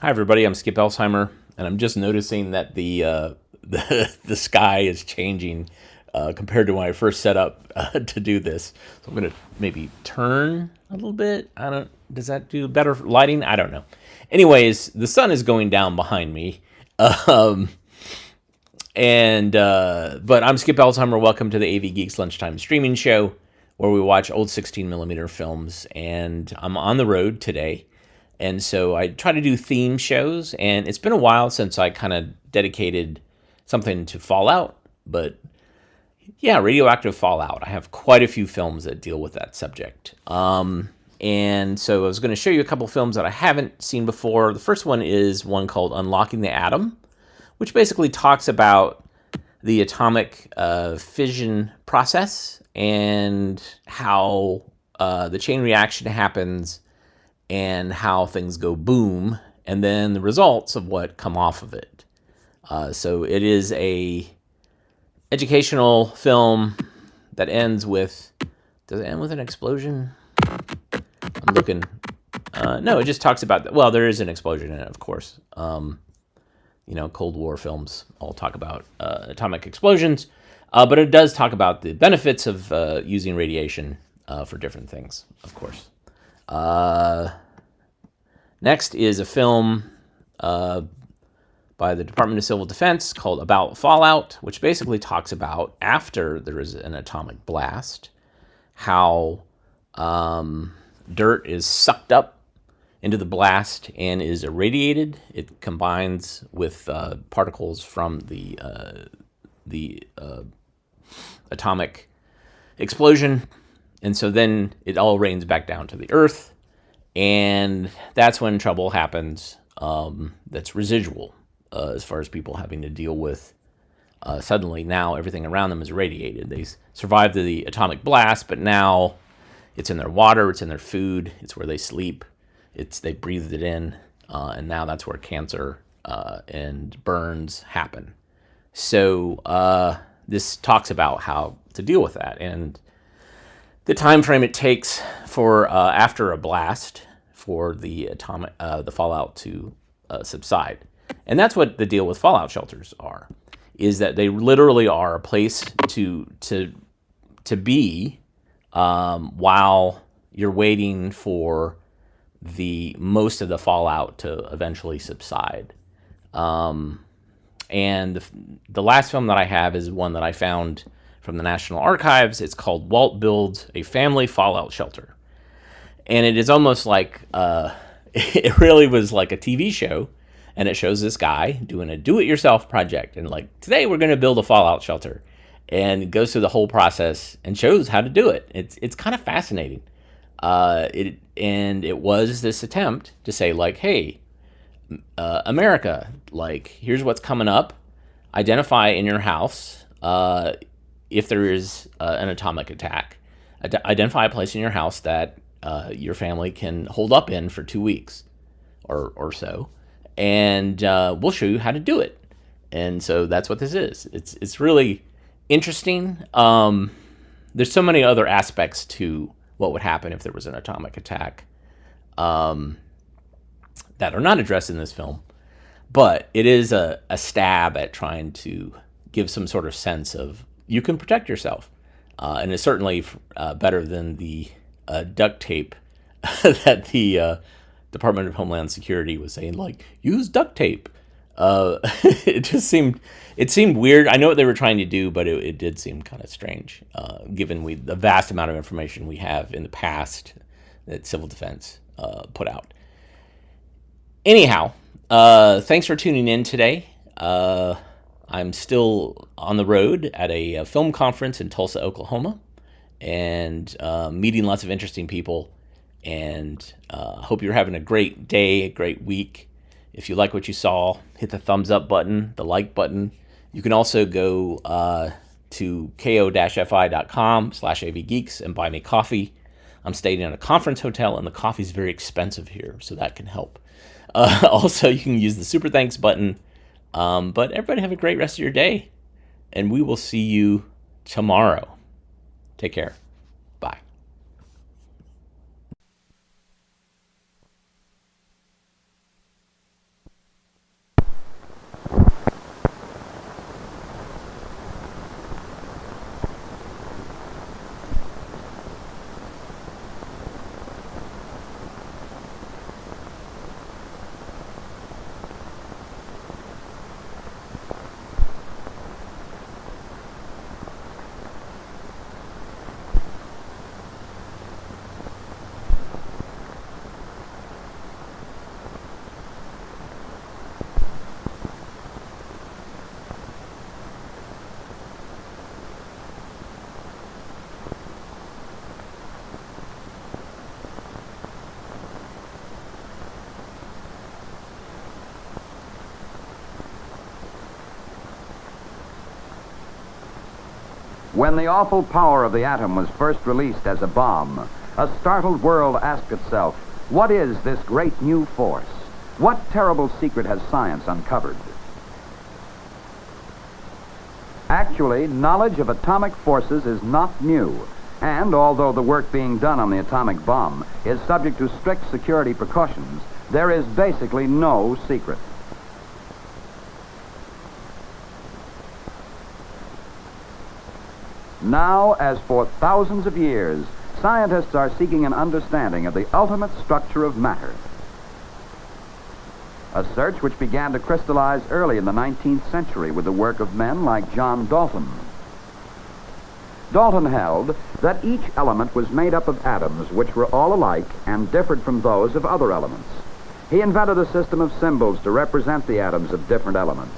Hi everybody, I'm Skip Elsheimer, and I'm just noticing that the sky is changing compared to when I first set up to do this. So I'm gonna maybe turn a little bit. I don't. Does that do better lighting? I don't know. Anyways, the sun is going down behind me, um, and but I'm Skip Elsheimer. Welcome to the AV Geeks Lunchtime streaming show, where we watch old 16 millimeter films. And I'm on the road today. And so I try to do theme shows, and it's been a while since I kind of dedicated something to Fallout. But yeah, radioactive Fallout. I have quite a few films that deal with that subject. And so I was going to show you a couple films that I haven't seen before. The first one is one called Unlocking the Atom, which basically talks about the atomic fission process and how the chain reaction happens and how things go boom, and then the results of what come off of it. So it is a educational film that ends with. Does it end with an explosion? I'm looking. No, it just talks about. Well, there is an explosion in it, of course. Cold War films all talk about atomic explosions, but it does talk about the benefits of using radiation for different things, of course. Next is a film by the Department of Civil Defense called About Fallout, which basically talks about after there is an atomic blast, how dirt is sucked up into the blast and is irradiated. It combines with particles from the atomic explosion, and so then it all rains back down to the earth. And that's when trouble happens that's residual as far as people having to deal with suddenly now everything around them is irradiated. They survived the atomic blast, but now it's in their water, it's in their food, it's where they sleep, they breathed it in, and now that's where cancer and burns happen. So this talks about how to deal with that and the time frame it takes for after a blast for the fallout to subside. And that's what the deal with fallout shelters are, is that they literally are a place to be while you're waiting for the most of the fallout to eventually subside. And the last film that I have is one that I found from the National Archives. It's called Walt Builds a Family Fallout Shelter. And it is almost like, it really was like a TV show. And it shows this guy doing a do-it-yourself project. And like, today we're going to build a fallout shelter. And it goes through the whole process and shows how to do it. It's kind of fascinating. It was this attempt to say like, hey, America, like, here's what's coming up. Identify in your house if there is an atomic attack. Identify a place in your house that your family can hold up in for 2 weeks or so, and we'll show you how to do it. And so that's what this is. It's really interesting. There's so many other aspects to what would happen if there was an atomic attack that are not addressed in this film, but it is a stab at trying to give some sort of sense of you can protect yourself. And it's certainly better than the duct tape that the Department of Homeland Security was saying, like, use duct tape. It seemed weird. I know what they were trying to do, but it did seem kind of strange, given the vast amount of information we have in the past that Civil Defense put out. Anyhow, thanks for tuning in today. I'm still on the road at a film conference in Tulsa, Oklahoma, and meeting lots of interesting people. And hope you're having a great day, a great week. If you like what you saw, hit the thumbs up button, the like button. You can also go to ko-fi.com/avgeeks and buy me coffee. I'm staying in a conference hotel, and the coffee's very expensive here, so that can help. Also, you can use the super thanks button. But everybody have a great rest of your day, and we will see you tomorrow. Take care. Bye. When the awful power of the atom was first released as a bomb, a startled world asked itself, what is this great new force? What terrible secret has science uncovered? Actually, knowledge of atomic forces is not new, and although the work being done on the atomic bomb is subject to strict security precautions, there is basically no secret. Now, as for thousands of years, scientists are seeking an understanding of the ultimate structure of matter. A search which began to crystallize early in the 19th century with the work of men like John Dalton. Dalton held that each element was made up of atoms which were all alike and differed from those of other elements. He invented a system of symbols to represent the atoms of different elements.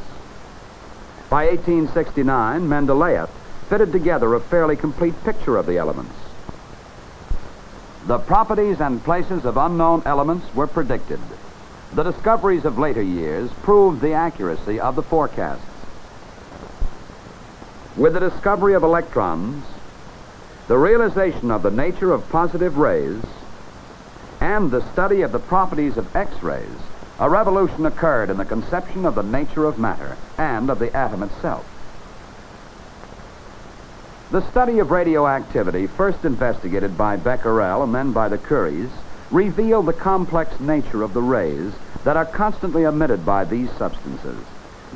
By 1869, Mendeleev fitted together a fairly complete picture of the elements. The properties and places of unknown elements were predicted. The discoveries of later years proved the accuracy of the forecasts. With the discovery of electrons, the realization of the nature of positive rays, and the study of the properties of X-rays, a revolution occurred in the conception of the nature of matter and of the atom itself. The study of radioactivity, first investigated by Becquerel and then by the Curies, revealed the complex nature of the rays that are constantly emitted by these substances.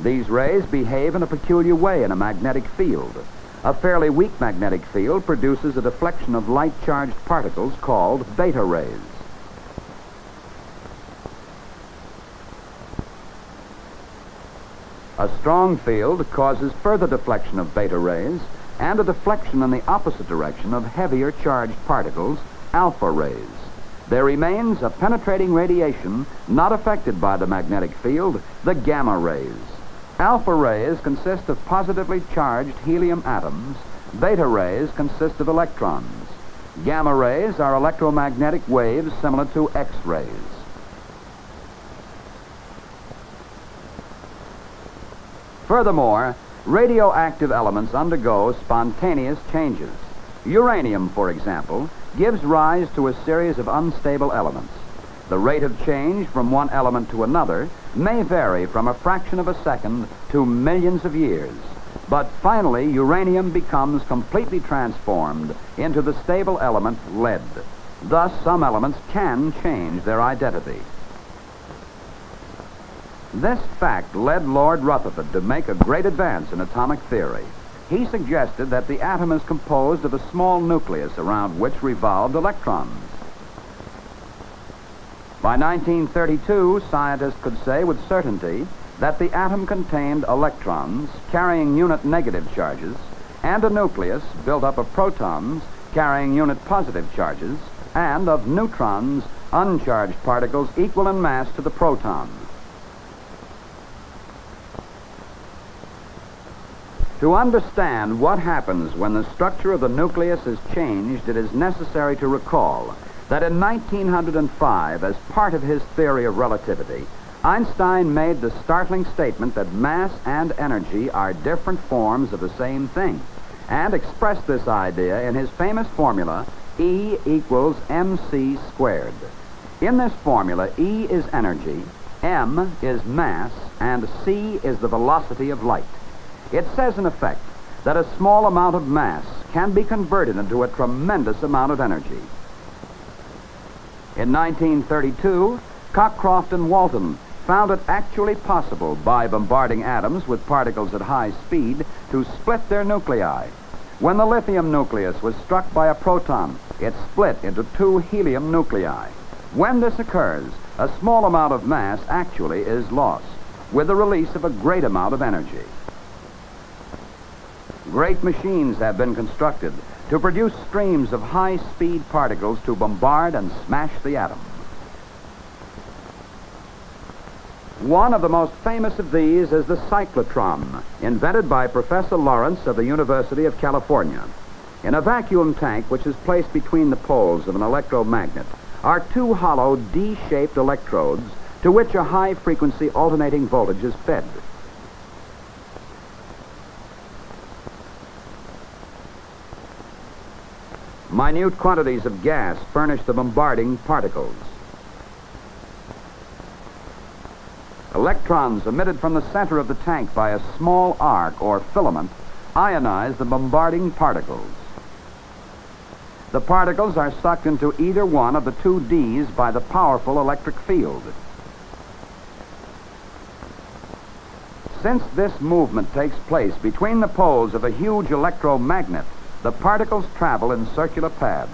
These rays behave in a peculiar way in a magnetic field. A fairly weak magnetic field produces a deflection of light-charged particles called beta rays. A strong field causes further deflection of beta rays and a deflection in the opposite direction of heavier charged particles, alpha rays. There remains a penetrating radiation not affected by the magnetic field, the gamma rays. Alpha rays consist of positively charged helium atoms. Beta rays consist of electrons. Gamma rays are electromagnetic waves similar to X-rays. Furthermore, radioactive elements undergo spontaneous changes. Uranium, for example, gives rise to a series of unstable elements. The rate of change from one element to another may vary from a fraction of a second to millions of years. But finally, uranium becomes completely transformed into the stable element lead. Thus, some elements can change their identity. This fact led Lord Rutherford to make a great advance in atomic theory. He suggested that the atom is composed of a small nucleus around which revolved electrons. By 1932, scientists could say with certainty that the atom contained electrons carrying unit negative charges and a nucleus built up of protons carrying unit positive charges and of neutrons, uncharged particles equal in mass to the proton. To understand what happens when the structure of the nucleus is changed, it is necessary to recall that in 1905, as part of his theory of relativity, Einstein made the startling statement that mass and energy are different forms of the same thing, and expressed this idea in his famous formula, E equals mc squared. In this formula, E is energy, m is mass, and c is the velocity of light. It says, in effect, that a small amount of mass can be converted into a tremendous amount of energy. In 1932, Cockcroft and Walton found it actually possible, by bombarding atoms with particles at high speed, to split their nuclei. When the lithium nucleus was struck by a proton, it split into two helium nuclei. When this occurs, a small amount of mass actually is lost, with the release of a great amount of energy. Great machines have been constructed to produce streams of high-speed particles to bombard and smash the atom. One of the most famous of these is the cyclotron, invented by Professor Lawrence of the University of California. In a vacuum tank which is placed between the poles of an electromagnet are two hollow D-shaped electrodes to which a high-frequency alternating voltage is fed. Minute quantities of gas furnish the bombarding particles. Electrons emitted from the center of the tank by a small arc or filament ionize the bombarding particles. The particles are sucked into either one of the two Ds by the powerful electric field. Since this movement takes place between the poles of a huge electromagnet, the particles travel in circular paths.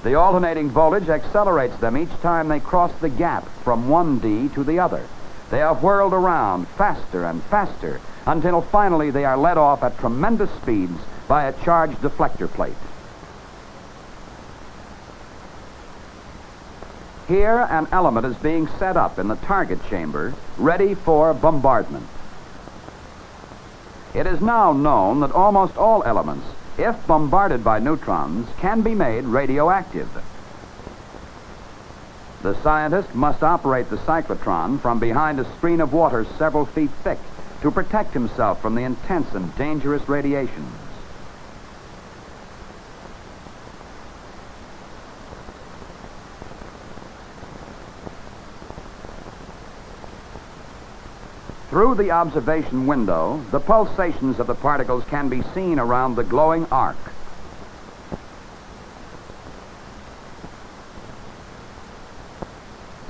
The alternating voltage accelerates them each time they cross the gap from one D to the other. They are whirled around faster and faster until finally they are let off at tremendous speeds by a charged deflector plate. Here, an element is being set up in the target chamber, ready for bombardment. It is now known that almost all elements, if bombarded by neutrons, can be made radioactive. The scientist must operate the cyclotron from behind a screen of water several feet thick to protect himself from the intense and dangerous radiations. Through the observation window, the pulsations of the particles can be seen around the glowing arc.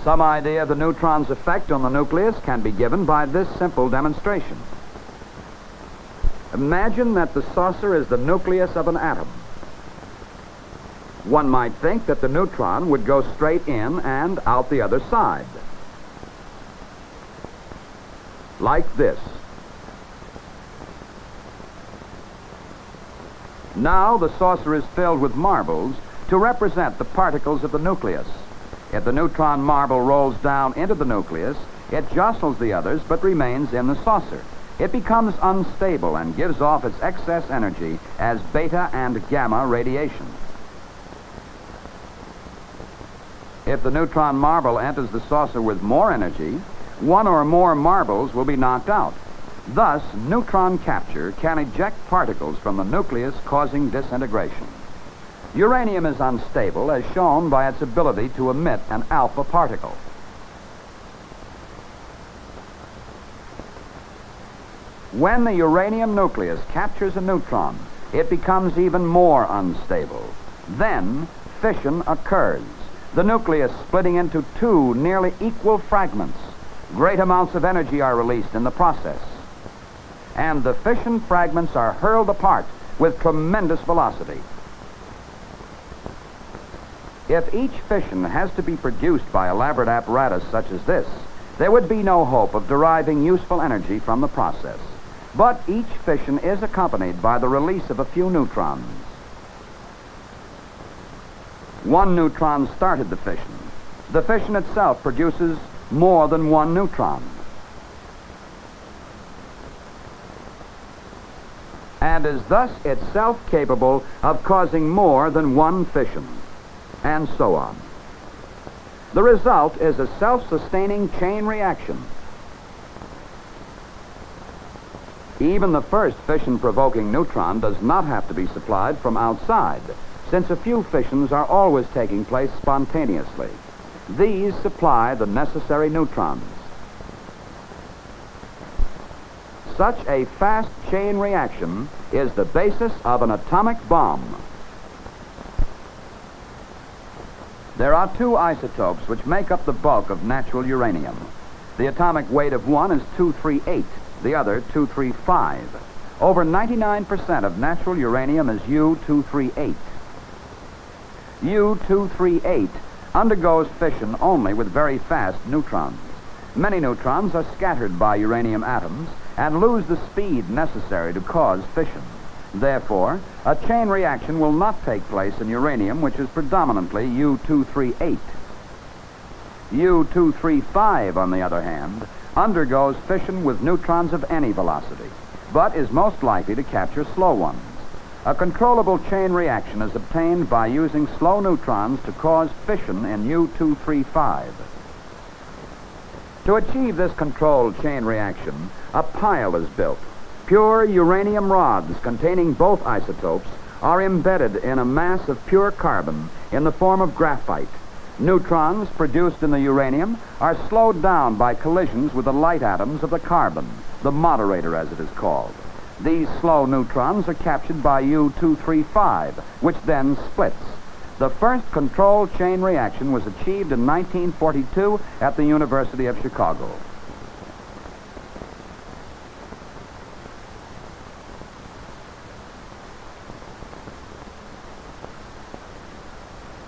Some idea of the neutron's effect on the nucleus can be given by this simple demonstration. Imagine that the saucer is the nucleus of an atom. One might think that the neutron would go straight in and out the other side. Like this. Now the saucer is filled with marbles to represent the particles of the nucleus. If the neutron marble rolls down into the nucleus, it jostles the others but remains in the saucer. It becomes unstable and gives off its excess energy as beta and gamma radiation. If the neutron marble enters the saucer with more energy, one or more marbles will be knocked out. Thus, neutron capture can eject particles from the nucleus, causing disintegration. Uranium is unstable, as shown by its ability to emit an alpha particle. When the uranium nucleus captures a neutron, it becomes even more unstable. Then, fission occurs, the nucleus splitting into two nearly equal fragments. Great amounts of energy are released in the process, and the fission fragments are hurled apart with tremendous velocity. If each fission has to be produced by elaborate apparatus such as this, there would be no hope of deriving useful energy from the process. But each fission is accompanied by the release of a few neutrons. One neutron started the fission. The fission itself produces more than one neutron. And is thus itself capable of causing more than one fission, and so on. The result is a self-sustaining chain reaction. Even the first fission-provoking neutron does not have to be supplied from outside, since a few fissions are always taking place spontaneously. These supply the necessary neutrons. Such a fast chain reaction is the basis of an atomic bomb. There are two isotopes which make up the bulk of natural uranium. The atomic weight of one is 238, the other 235. Over 99% of natural uranium is U-238. U-238 undergoes fission only with very fast neutrons. Many neutrons are scattered by uranium atoms and lose the speed necessary to cause fission. Therefore, a chain reaction will not take place in uranium, which is predominantly U-238. U-235, on the other hand, undergoes fission with neutrons of any velocity, but is most likely to capture slow ones. A controllable chain reaction is obtained by using slow neutrons to cause fission in U-235. To achieve this controlled chain reaction, a pile is built. Pure uranium rods containing both isotopes are embedded in a mass of pure carbon in the form of graphite. Neutrons produced in the uranium are slowed down by collisions with the light atoms of the carbon, the moderator as it is called. These slow neutrons are captured by U-235, which then splits. The first controlled chain reaction was achieved in 1942 at the University of Chicago.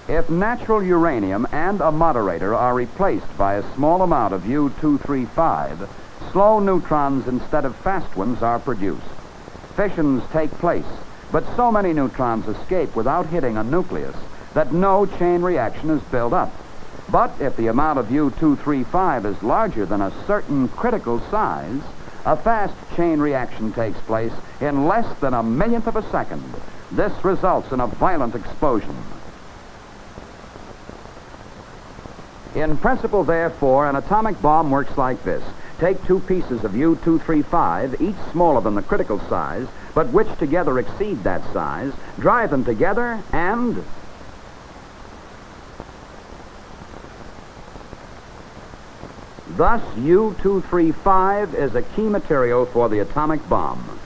If natural uranium and a moderator are replaced by a small amount of U-235, slow neutrons instead of fast ones are produced. Fissions take place, but so many neutrons escape without hitting a nucleus that no chain reaction is built up. But if the amount of U-235 is larger than a certain critical size, a fast chain reaction takes place in less than a millionth of a second. This results in a violent explosion. In principle, therefore, an atomic bomb works like this. Take two pieces of U-235, each smaller than the critical size, but which together exceed that size, drive them together, and thus U-235 is a key material for the atomic bomb.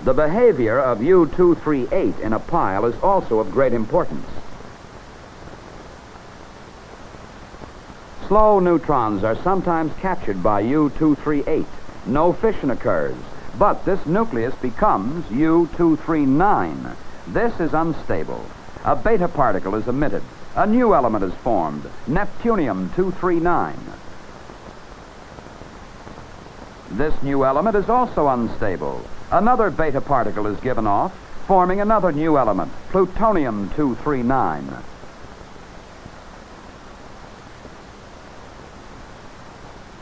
The behavior of U-238 in a pile is also of great importance. Slow neutrons are sometimes captured by U-238. No fission occurs, but this nucleus becomes U-239. This is unstable. A beta particle is emitted. A new element is formed, Neptunium-239. This new element is also unstable. Another beta particle is given off, forming another new element, Plutonium-239.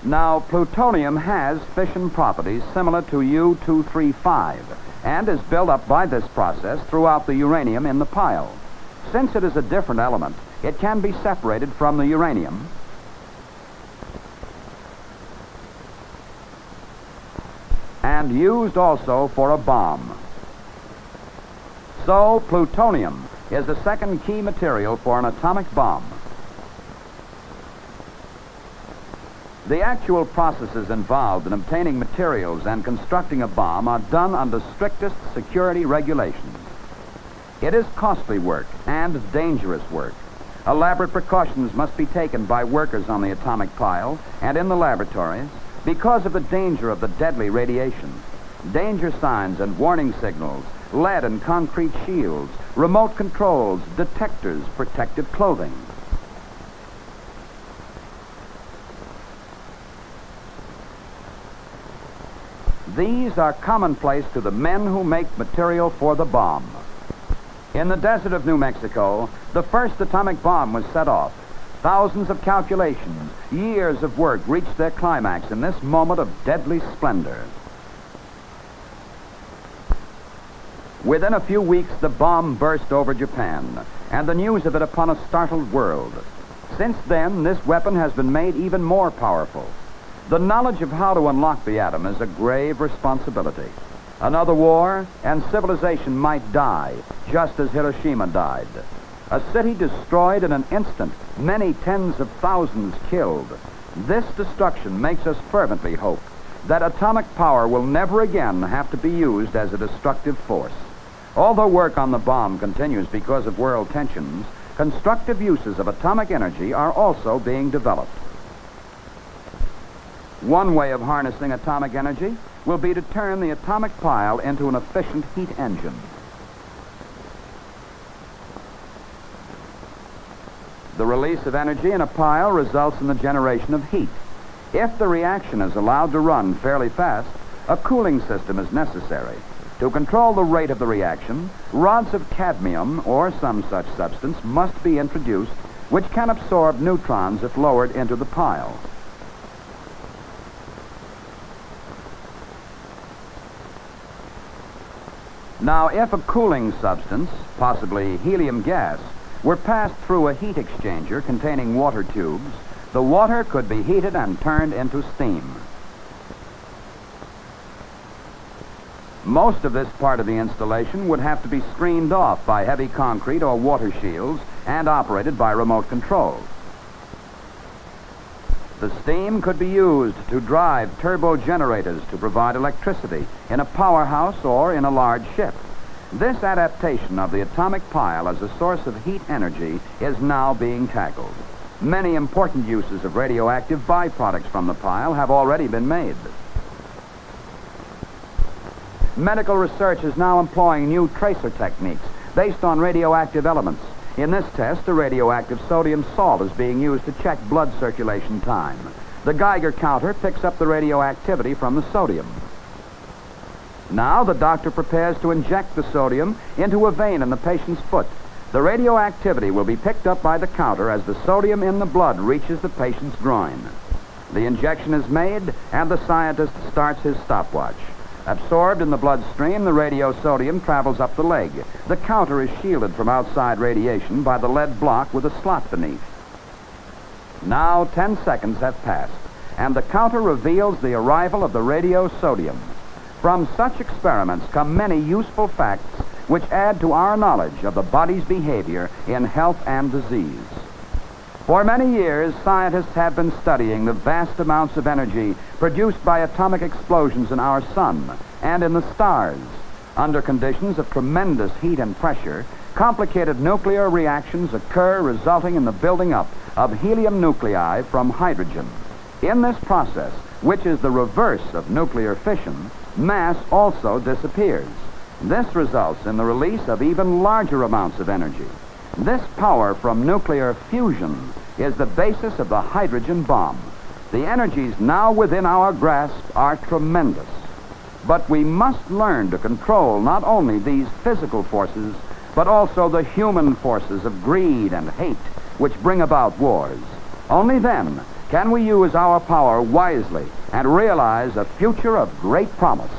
Now, plutonium has fission properties similar to U-235 and is built up by this process throughout the uranium in the pile. Since it is a different element, it can be separated from the uranium and used also for a bomb. So, plutonium is the second key material for an atomic bomb. The actual processes involved in obtaining materials and constructing a bomb are done under strictest security regulations. It is costly work and dangerous work. Elaborate precautions must be taken by workers on the atomic pile and in the laboratories because of the danger of the deadly radiation. Danger signs and warning signals, lead and concrete shields, remote controls, detectors, protective clothing. These are commonplace to the men who make material for the bomb. In the desert of New Mexico, the first atomic bomb was set off. Thousands of calculations, years of work reached their climax in this moment of deadly splendor. Within a few weeks, the bomb burst over Japan, and the news of it upon a startled world. Since then, this weapon has been made even more powerful. The knowledge of how to unlock the atom is a grave responsibility. Another war, and civilization might die, just as Hiroshima died. A city destroyed in an instant, many tens of thousands killed. This destruction makes us fervently hope that atomic power will never again have to be used as a destructive force. Although work on the bomb continues because of world tensions, constructive uses of atomic energy are also being developed. One way of harnessing atomic energy will be to turn the atomic pile into an efficient heat engine. The release of energy in a pile results in the generation of heat. If the reaction is allowed to run fairly fast, a cooling system is necessary. To control the rate of the reaction, rods of cadmium or some such substance must be introduced, which can absorb neutrons if lowered into the pile. Now, if a cooling substance, possibly helium gas, were passed through a heat exchanger containing water tubes, the water could be heated and turned into steam. Most of this part of the installation would have to be screened off by heavy concrete or water shields and operated by remote control. The steam could be used to drive turbo generators to provide electricity in a powerhouse or in a large ship. This adaptation of the atomic pile as a source of heat energy is now being tackled. Many important uses of radioactive byproducts from the pile have already been made. Medical research is now employing new tracer techniques based on radioactive elements. In this test, a radioactive sodium salt is being used to check blood circulation time. The Geiger counter picks up the radioactivity from the sodium. Now the doctor prepares to inject the sodium into a vein in the patient's foot. The radioactivity will be picked up by the counter as the sodium in the blood reaches the patient's groin. The injection is made, and the scientist starts his stopwatch. Absorbed in the bloodstream, the radiosodium travels up the leg. The counter is shielded from outside radiation by the lead block with a slot beneath. Now 10 seconds have passed, and the counter reveals the arrival of the radiosodium. From such experiments come many useful facts which add to our knowledge of the body's behavior in health and disease. For many years, scientists have been studying the vast amounts of energy produced by atomic explosions in our sun and in the stars. Under conditions of tremendous heat and pressure, complicated nuclear reactions occur, resulting in the building up of helium nuclei from hydrogen. In this process, which is the reverse of nuclear fission, mass also disappears. This results in the release of even larger amounts of energy. This power from nuclear fusion is the basis of the hydrogen bomb. The energies now within our grasp are tremendous. But we must learn to control not only these physical forces, but also the human forces of greed and hate which bring about wars. Only then can we use our power wisely and realize a future of great promise.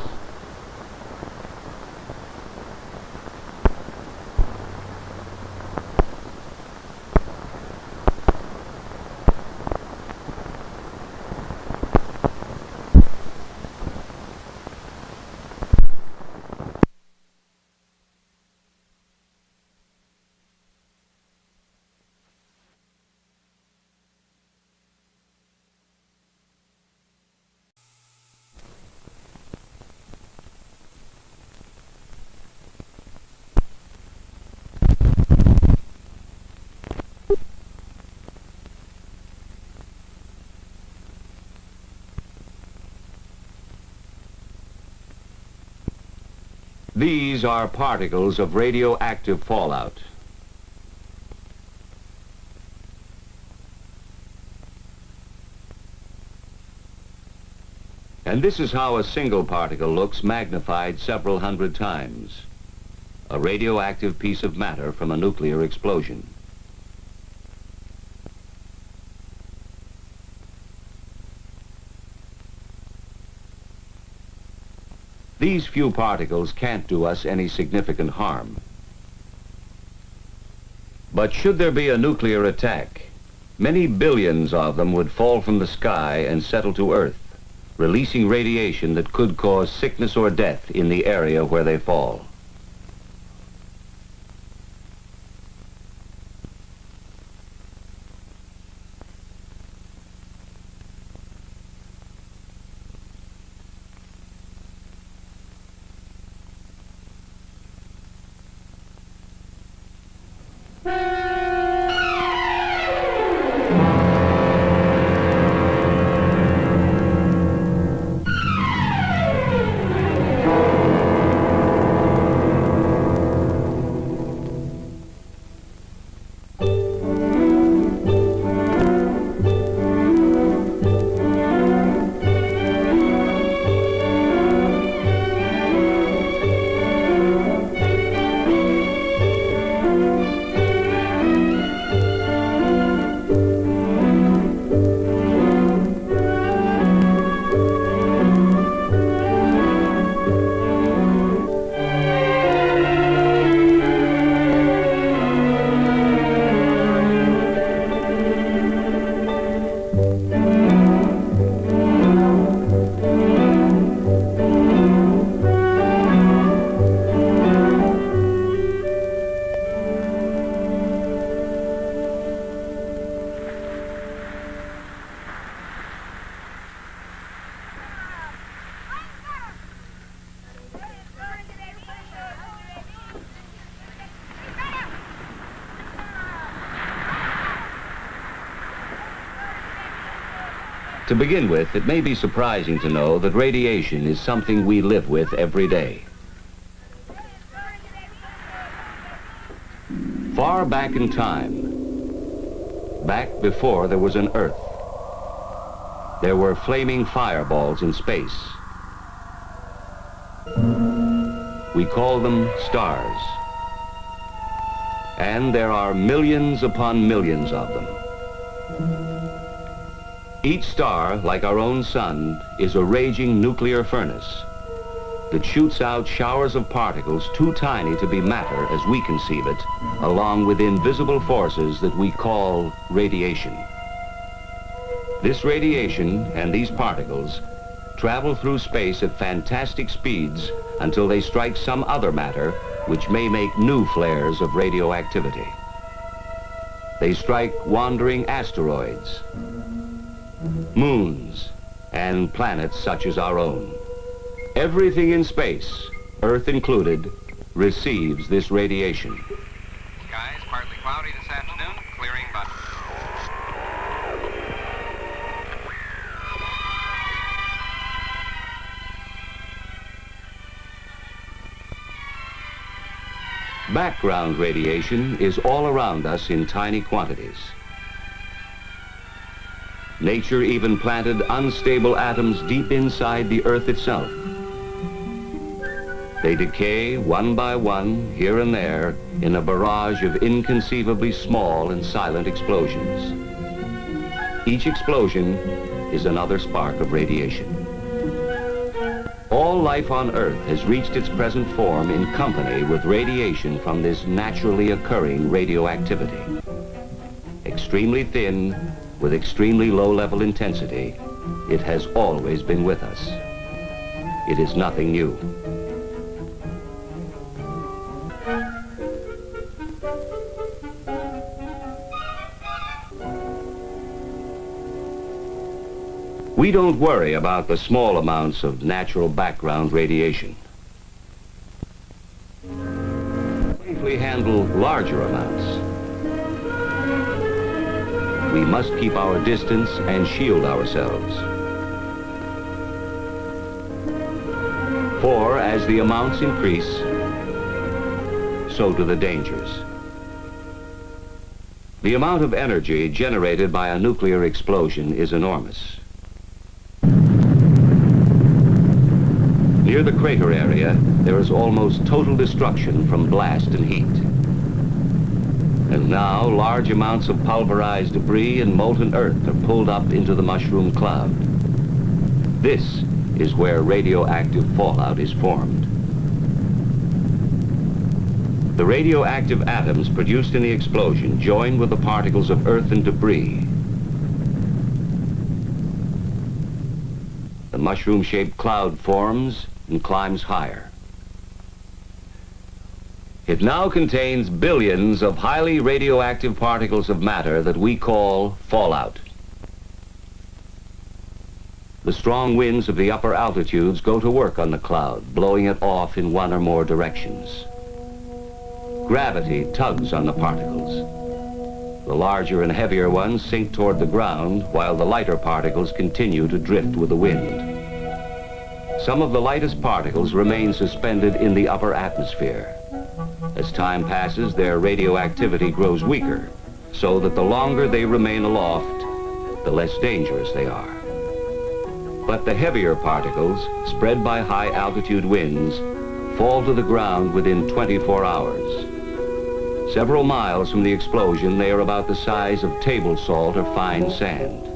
These are particles of radioactive fallout. And this is how a single particle looks magnified several hundred times. A radioactive piece of matter from a nuclear explosion. These few particles can't do us any significant harm. But should there be a nuclear attack, many billions of them would fall from the sky and settle to Earth, releasing radiation that could cause sickness or death in the area where they fall. To begin with, it may be surprising to know that radiation is something we live with every day. Far back in time, back before there was an Earth, there were flaming fireballs in space. We call them stars. And there are millions upon millions of them. Each star, like our own sun, is a raging nuclear furnace that shoots out showers of particles too tiny to be matter as we conceive it, along with invisible forces that we call radiation. This radiation and these particles travel through space at fantastic speeds until they strike some other matter which may make new flares of radioactivity. They strike wandering asteroids, moons, and planets such as our own. Everything in space, Earth included, receives this radiation. Skies partly cloudy this afternoon, clearing by... Background radiation is all around us in tiny quantities. Nature even planted unstable atoms deep inside the Earth itself. They decay one by one, here and there, in a barrage of inconceivably small and silent explosions. Each explosion is another spark of radiation. All life on Earth has reached its present form in company with radiation from this naturally occurring radioactivity. Extremely thin, with extremely low-level intensity, it has always been with us. It is nothing new. We don't worry about the small amounts of natural background radiation. We safely handle larger amounts. We must keep our distance and shield ourselves. For as the amounts increase, so do the dangers. The amount of energy generated by a nuclear explosion is enormous. Near the crater area, there is almost total destruction from blast and heat. And now, large amounts of pulverized debris and molten earth are pulled up into the mushroom cloud. This is where radioactive fallout is formed. The radioactive atoms produced in the explosion join with the particles of earth and debris. The mushroom-shaped cloud forms and climbs higher. It now contains billions of highly radioactive particles of matter that we call fallout. The strong winds of the upper altitudes go to work on the cloud, blowing it off in one or more directions. Gravity tugs on the particles. The larger and heavier ones sink toward the ground, while the lighter particles continue to drift with the wind. Some of the lightest particles remain suspended in the upper atmosphere. As time passes, their radioactivity grows weaker, so that the longer they remain aloft, the less dangerous they are. But the heavier particles, spread by high-altitude winds, fall to the ground within 24 hours. Several miles from the explosion, they are about the size of table salt or fine sand.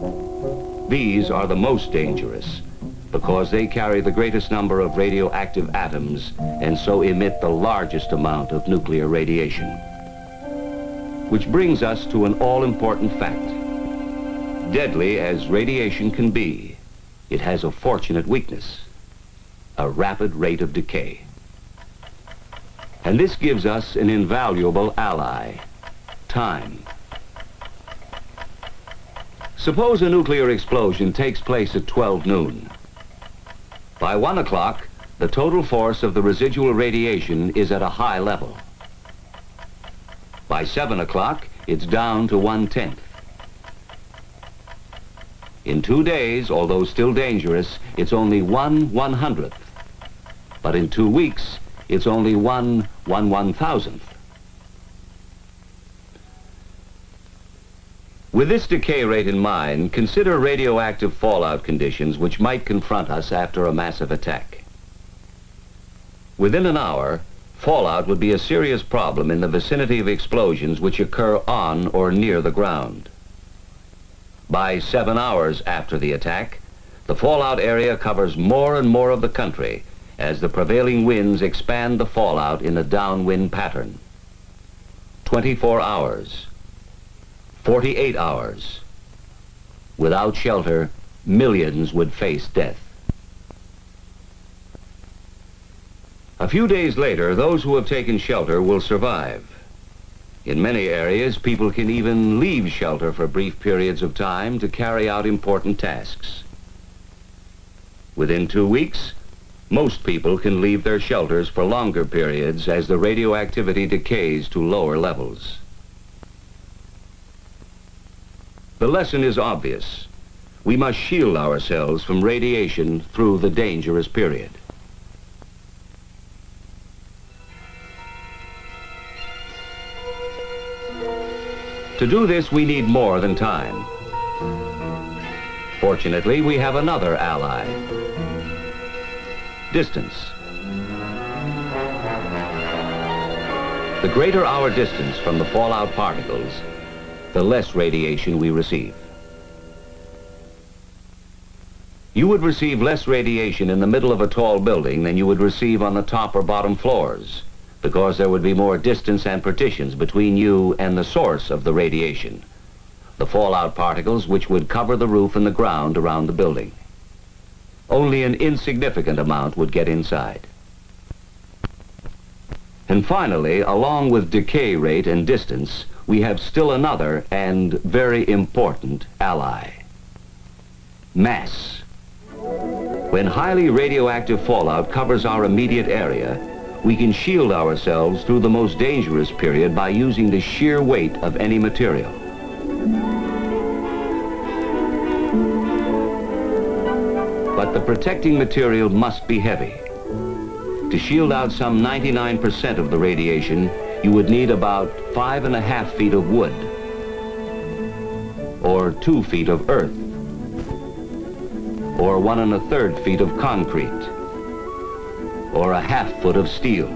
These are the most dangerous, because they carry the greatest number of radioactive atoms and so emit the largest amount of nuclear radiation. Which brings us to an all-important fact. Deadly as radiation can be, it has a fortunate weakness: a rapid rate of decay. And this gives us an invaluable ally: time. Suppose a nuclear explosion takes place at 12 noon. By 1 o'clock, the total force of the residual radiation is at a high level. By 7 o'clock, it's down to 1/10. In 2 days, although still dangerous, it's only 1/100th. But in 2 weeks, it's only 1/1,000th. With this decay rate in mind, consider radioactive fallout conditions which might confront us after a massive attack. Within an hour, fallout would be a serious problem in the vicinity of explosions which occur on or near the ground. By 7 hours after the attack, the fallout area covers more and more of the country as the prevailing winds expand the fallout in a downwind pattern. 24 hours. 48 hours. Without shelter, millions would face death. A few days later, those who have taken shelter will survive. In many areas, people can even leave shelter for brief periods of time to carry out important tasks. Within 2 weeks, most people can leave their shelters for longer periods as the radioactivity decays to lower levels. The lesson is obvious. We must shield ourselves from radiation through the dangerous period. To do this, we need more than time. Fortunately, we have another ally: distance. The greater our distance from the fallout particles, the less radiation we receive. You would receive less radiation in the middle of a tall building than you would receive on the top or bottom floors, because there would be more distance and partitions between you and the source of the radiation, the fallout particles which would cover the roof and the ground around the building. Only an insignificant amount would get inside. And finally, along with decay rate and distance, we have still another and very important ally: mass. When highly radioactive fallout covers our immediate area, we can shield ourselves through the most dangerous period by using the sheer weight of any material. But the protecting material must be heavy. To shield out some 99% of the radiation, you would need about 5.5 feet of wood, or 2 feet of earth, or 1 1/3 feet of concrete, or 1/2 foot of steel.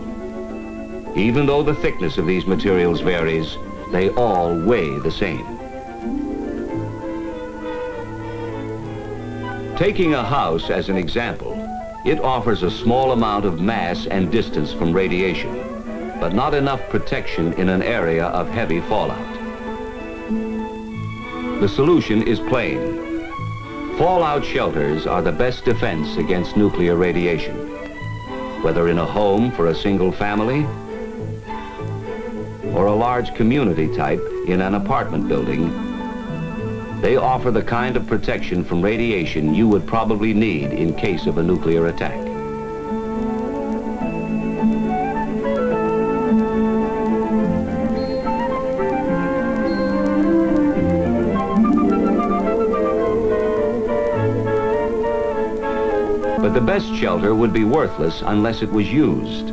Even though the thickness of these materials varies, they all weigh the same. Taking a house as an example, it offers a small amount of mass and distance from radiation, but not enough protection in an area of heavy fallout. The solution is plain. Fallout shelters are the best defense against nuclear radiation. Whether in a home for a single family or a large community type in an apartment building, they offer the kind of protection from radiation you would probably need in case of a nuclear attack. But the best shelter would be worthless unless it was used.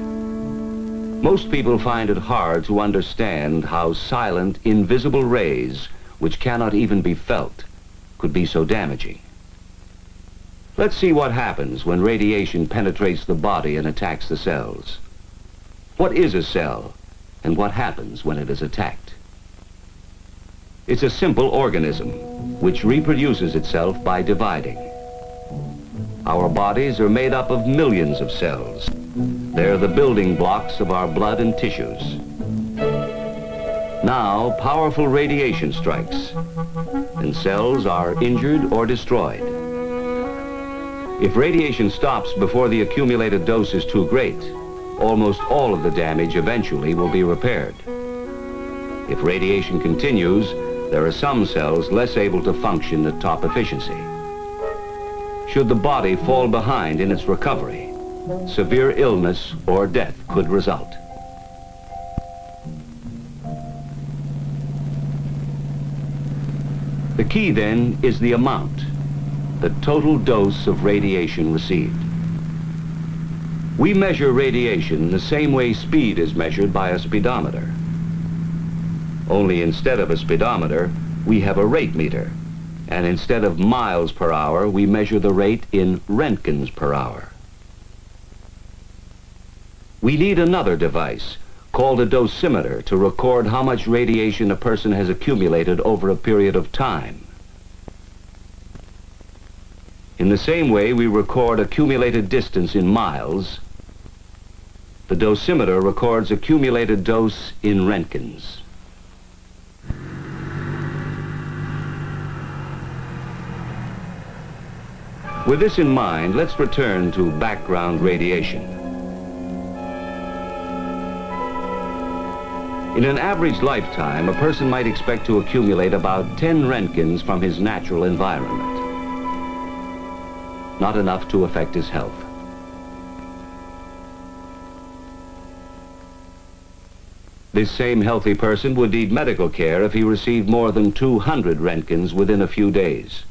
Most people find it hard to understand how silent, invisible rays, which cannot even be felt, could be so damaging. Let's see what happens when radiation penetrates the body and attacks the cells. What is a cell, and what happens when it is attacked? It's a simple organism, which reproduces itself by dividing. Our bodies are made up of millions of cells. They're the building blocks of our blood and tissues. Now, powerful radiation strikes, and cells are injured or destroyed. If radiation stops before the accumulated dose is too great, almost all of the damage eventually will be repaired. If radiation continues, there are some cells less able to function at top efficiency. Should the body fall behind in its recovery, severe illness or death could result. The key then is the amount. the total dose of radiation received. We measure radiation the same way speed is measured by a speedometer. Only instead of a speedometer, we have a rate meter. And instead of miles per hour, we measure the rate in roentgens per hour. We need another device called a dosimeter to record how much radiation a person has accumulated over a period of time. In the same way we record accumulated distance in miles, the dosimeter records accumulated dose in roentgens. With this in mind, let's return to background radiation. In an average lifetime, a person might expect to accumulate about 10 roentgens from his natural environment. Not enough to affect his health. This same healthy person would need medical care if he received more than 200 roentgens within a few days.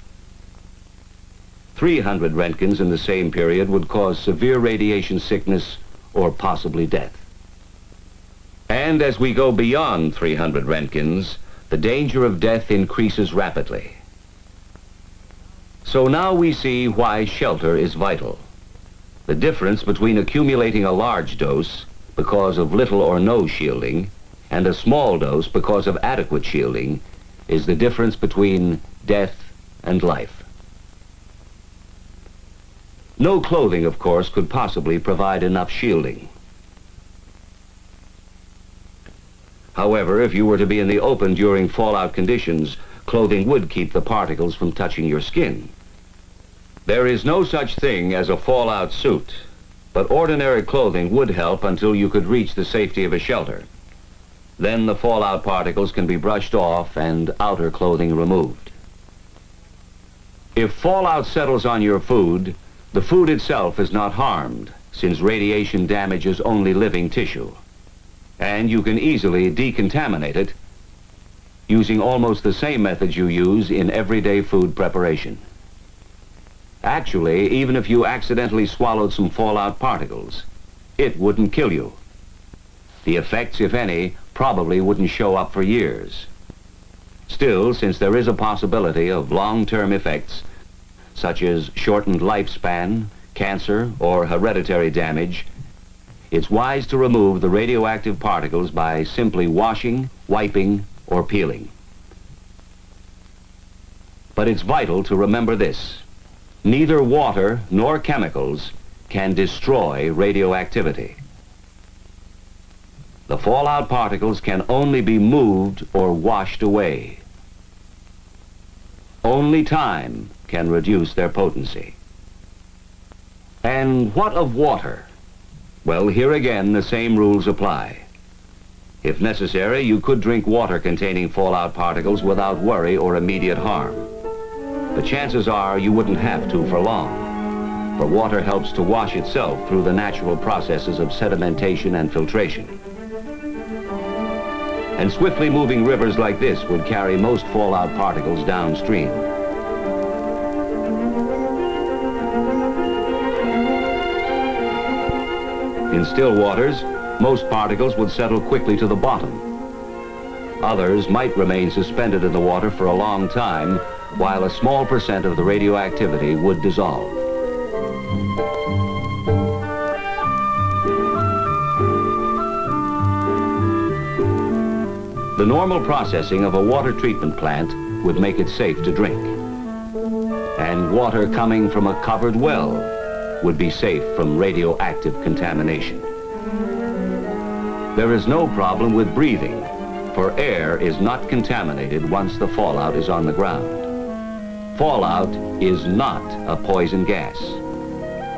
300 roentgens in the same period would cause severe radiation sickness or possibly death. And as we go beyond 300 roentgens, the danger of death increases rapidly. So now we see why shelter is vital. The difference between accumulating a large dose because of little or no shielding and a small dose because of adequate shielding is the difference between death and life. No clothing, of course, could possibly provide enough shielding. However, if you were to be in the open during fallout conditions, clothing would keep the particles from touching your skin. There is no such thing as a fallout suit, but ordinary clothing would help until you could reach the safety of a shelter. Then the fallout particles can be brushed off and outer clothing removed. If fallout settles on your food, the food itself is not harmed, since radiation damages only living tissue. And you can easily decontaminate it using almost the same methods you use in everyday food preparation. Actually, even if you accidentally swallowed some fallout particles, it wouldn't kill you. The effects, if any, probably wouldn't show up for years. Still, since there is a possibility of long-term effects, such as shortened lifespan, cancer, or hereditary damage, it's wise to remove the radioactive particles by simply washing, wiping, or peeling. But it's vital to remember this. Neither water nor chemicals can destroy radioactivity. The fallout particles can only be moved or washed away. Only time can reduce their potency. And what of water? Well, here again, the same rules apply. If necessary, you could drink water containing fallout particles without worry or immediate harm. But chances are you wouldn't have to for long, for water helps to wash itself through the natural processes of sedimentation and filtration. And swiftly moving rivers like this would carry most fallout particles downstream. In still waters, most particles would settle quickly to the bottom. Others might remain suspended in the water for a long time, while a small percent of the radioactivity would dissolve. The normal processing of a water treatment plant would make it safe to drink. And water coming from a covered well would be safe from radioactive contamination. There is no problem with breathing, for air is not contaminated once the fallout is on the ground. Fallout is not a poison gas.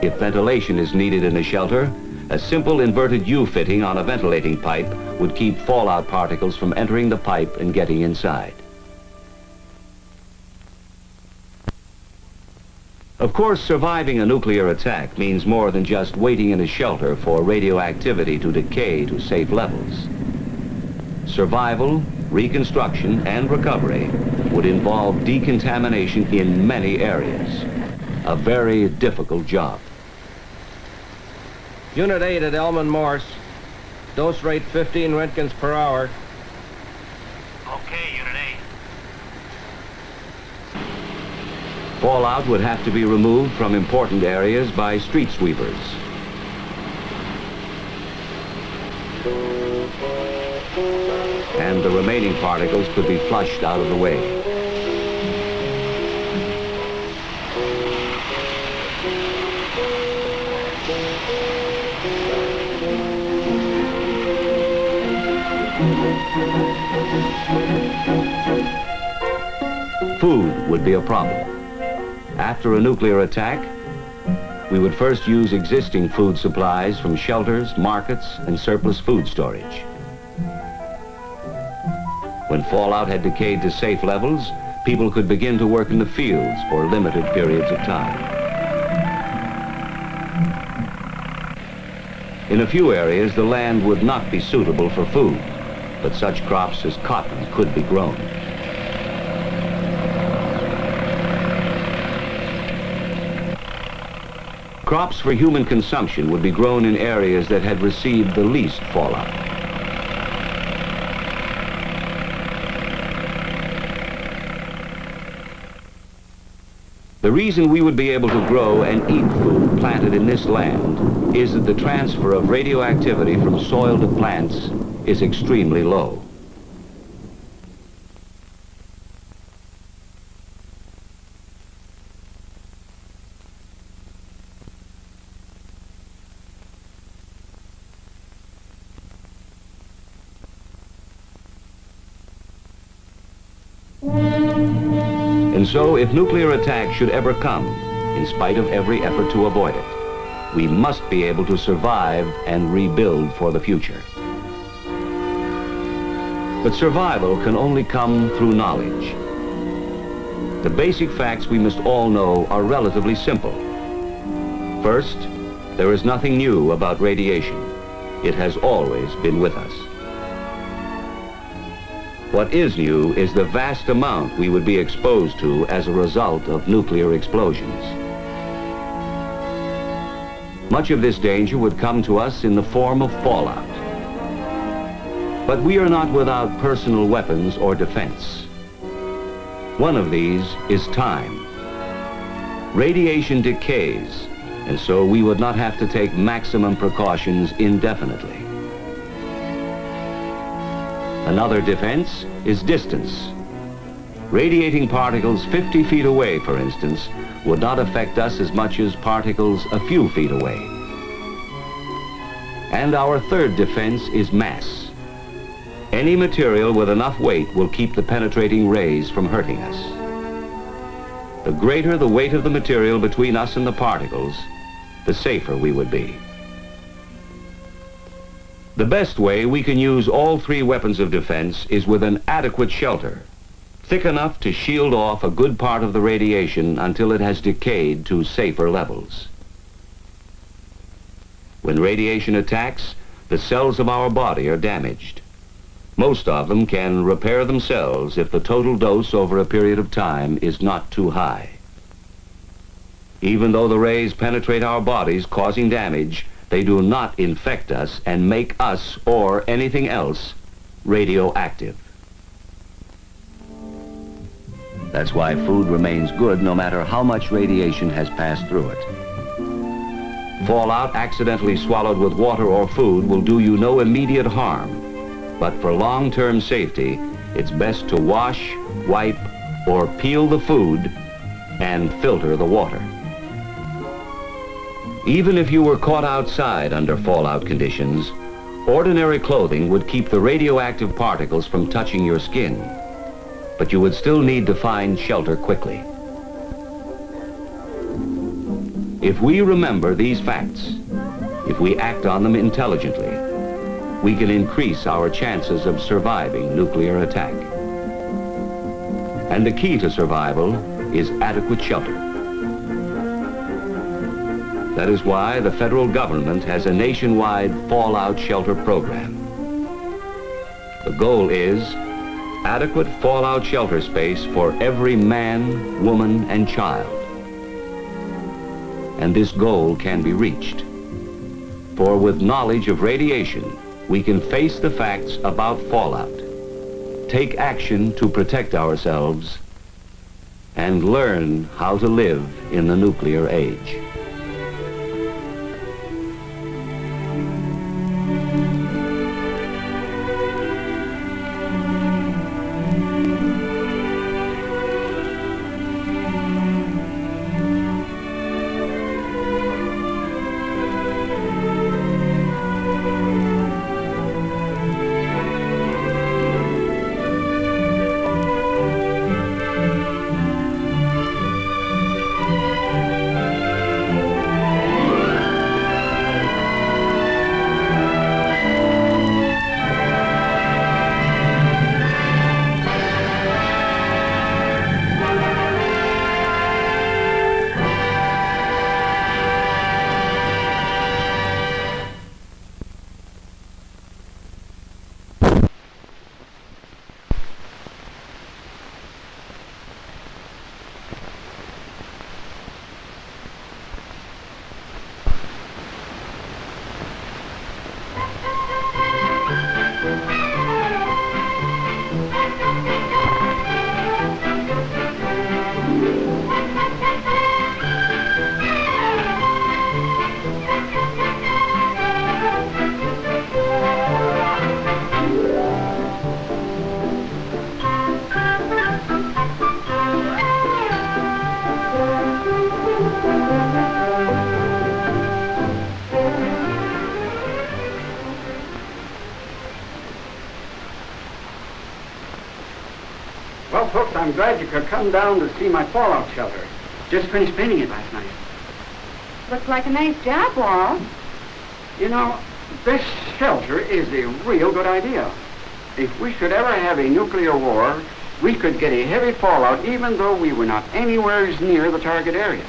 If ventilation is needed in a shelter, a simple inverted U-fitting on a ventilating pipe would keep fallout particles from entering the pipe and getting inside. Of course, surviving a nuclear attack means more than just waiting in a shelter for radioactivity to decay to safe levels. Survival, reconstruction, and recovery would involve decontamination in many areas. a very difficult job. Unit 8 at Elman Morse. Dose rate 15 Roentgens per hour. Okay, Unit 8. Fallout would have to be removed from important areas by street sweepers. And the remaining particles could be flushed out of the way. Food would be a problem. After a nuclear attack, we would first use existing food supplies from shelters, markets, and surplus food storage. When fallout had decayed to safe levels, people could begin to work in the fields for limited periods of time. In a few areas, the land would not be suitable for food, but such crops as cotton could be grown. Crops for human consumption would be grown in areas that had received the least fallout. The reason we would be able to grow and eat food planted in this land is that the transfer of radioactivity from soil to plants is extremely low. And so, if nuclear attack should ever come, in spite of every effort to avoid it, we must be able to survive and rebuild for the future. But survival can only come through knowledge. The basic facts we must all know are relatively simple. First, there is nothing new about radiation. It has always been with us. What is new is the vast amount we would be exposed to as a result of nuclear explosions. Much of this danger would come to us in the form of fallout. But we are not without personal weapons or defense. One of these is time. Radiation decays, and so we would not have to take maximum precautions indefinitely. Another defense is distance. Radiating particles 50 feet away, for instance, would not affect us as much as particles a few feet away. And our third defense is mass. Any material with enough weight will keep the penetrating rays from hurting us. The greater the weight of the material between us and the particles, the safer we would be. The best way we can use all three weapons of defense is with an adequate shelter, thick enough to shield off a good part of the radiation until it has decayed to safer levels. When radiation attacks, the cells of our body are damaged. Most of them can repair themselves if the total dose over a period of time is not too high. Even though the rays penetrate our bodies, causing damage, they do not infect us and make us, or anything else, radioactive. That's why food remains good no matter how much radiation has passed through it. Fallout accidentally swallowed with water or food will do you no immediate harm, but for long-term safety, it's best to wash, wipe, or peel the food and filter the water. Even if you were caught outside under fallout conditions, ordinary clothing would keep the radioactive particles from touching your skin, but you would still need to find shelter quickly. If we remember these facts, if we act on them intelligently, we can increase our chances of surviving nuclear attack. And the key to survival is adequate shelter. That is why the federal government has a nationwide fallout shelter program. The goal is adequate fallout shelter space for every man, woman, and child. and this goal can be reached. For with knowledge of radiation, we can face the facts about fallout, take action to protect ourselves, and learn how to live in the nuclear age. Well, folks, I'm glad you could come down to see my fallout shelter. Just finished painting it last night. Looks like a nice job, Walt. You know, this shelter is a real good idea. If we should ever have a nuclear war, we could get a heavy fallout even though we were not anywhere near the target area.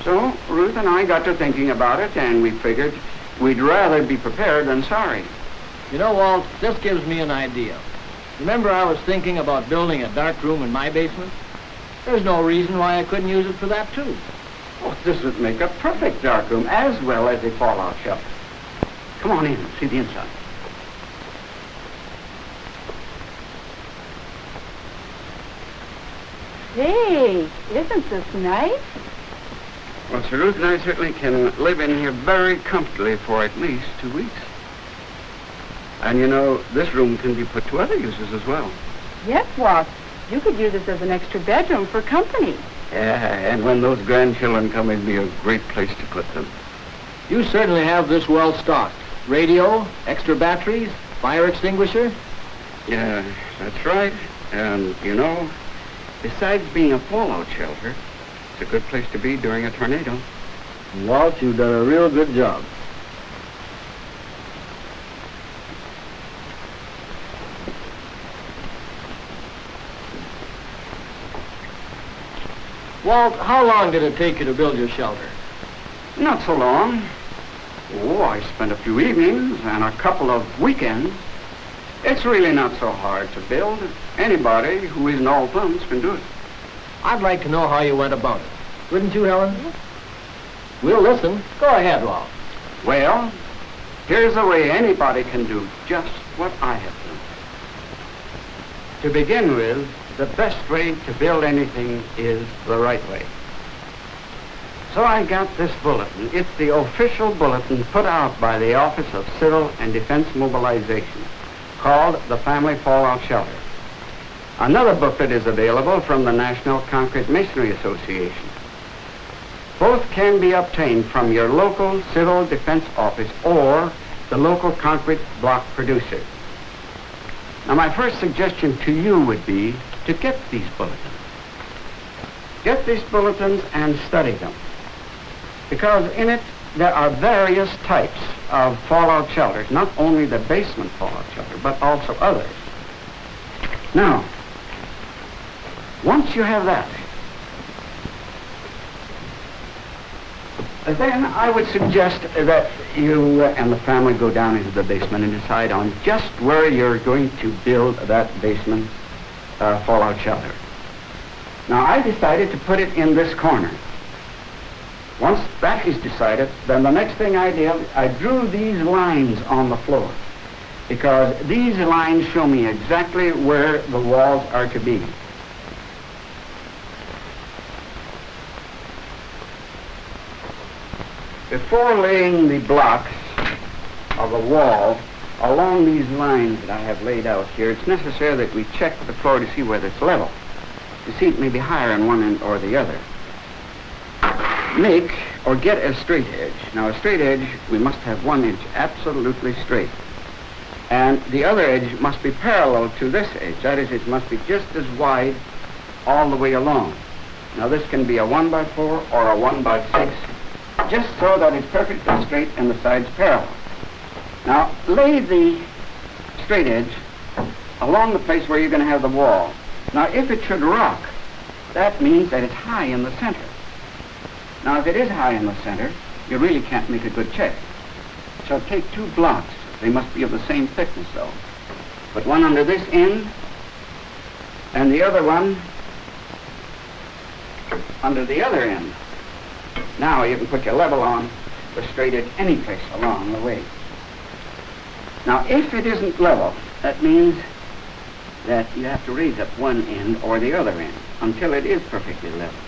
So Ruth and I got to thinking about it, and we figured we'd rather be prepared than sorry. You know, Walt, this gives me an idea. Remember I was thinking about building a dark room in my basement? There's no reason why I couldn't use it for that, too. Oh, this would make a perfect dark room as well as a fallout shelter. Come on in and see the inside. Hey, isn't this nice? Well, Sir Ruth and I certainly can live in here very comfortably for at least 2 weeks. And you know, this room can be put to other uses as well. Yes, Walt. You could use this as an extra bedroom for company. Yeah, and when those grandchildren come, it'd be a great place to put them. You certainly have this well stocked. Radio, extra batteries, fire extinguisher. Yeah, that's right. And, you know, besides being a fallout shelter, it's a good place to be during a tornado. Walt, you've done a real good job. Walt, how long did it take you to build your shelter? Not so long. Oh, I spent a few evenings and a couple of weekends. It's really not so hard to build. Anybody who isn't all thumbs can do it. I'd like to know how you went about it. Wouldn't you, Helen? We'll listen. Go ahead, Walt. Well, here's the way anybody can do just what I have done. To begin with, the best way to build anything is the right way. So I got this bulletin. It's the official bulletin put out by the Office of Civil and Defense Mobilization, called the Family Fallout Shelter. Another booklet is available from the National Concrete Masonry Association. Both can be obtained from your local civil defense office or the local concrete block producer. Now, my first suggestion to you would be to get these bulletins. Get these bulletins and study them, because in it there are various types of fallout shelters, not only the basement fallout shelter, but also others. Now, once you have that, then I would suggest that you and the family go down into the basement and decide on just where you're going to build that basement fallout shelter. Now, I decided to put it in this corner. Once that is decided, then the next thing I did, I drew these lines on the floor, because these lines show me exactly where the walls are to be. Before laying the blocks of the wall along these lines that I have laid out here, it's necessary that we check the floor to see whether it's level. You see, it may be higher on one end or the other. Make or get a straight edge. Now, a straight edge, we must have one edge absolutely straight. And the other edge must be parallel to this edge. That is, it must be just as wide all the way along. Now, this can be a 1x4 or a 1x6, just so that it's perfectly straight and the sides parallel. Now, lay the straight edge along the place where you're going to have the wall. Now, if it should rock, that means that it's high in the center. Now, if it is high in the center, you really can't make a good check. So take two blocks. They must be of the same thickness, though. Put one under this end, and the other one under the other end. Now you can put your level on the straight edge any place along the way. Now, if it isn't level, that means that you have to raise up one end or the other end until it is perfectly level.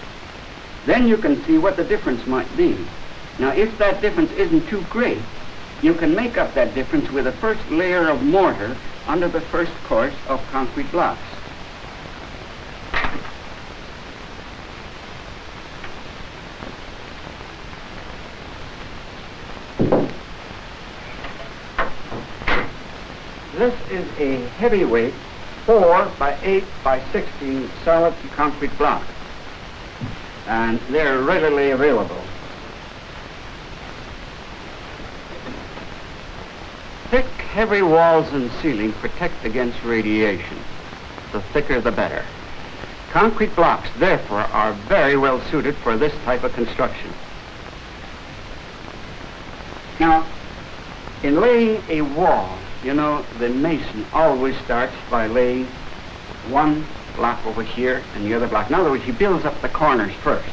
Then you can see what the difference might be. Now, if that difference isn't too great, you can make up that difference with the first layer of mortar under the first course of concrete blocks. This is a heavyweight 4x8x16 solid concrete block, and they're readily available. Thick, heavy walls and ceiling protect against radiation. The thicker, the better. Concrete blocks, therefore, are very well suited for this type of construction. Now, in laying a wall, you know, the mason always starts by laying one block over here and the other block. In other words, he builds up the corners first.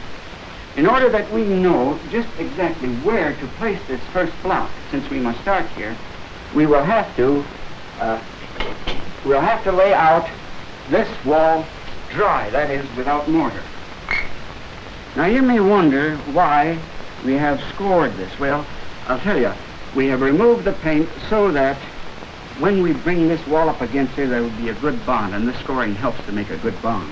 In order that we know just exactly where to place this first block, since we must start here, we will have to lay out this wall dry, that is, without mortar. Now, you may wonder why we have scored this. Well, I'll tell you, we have removed the paint so that when we bring this wall up against it, there will be a good bond, and this scoring helps to make a good bond.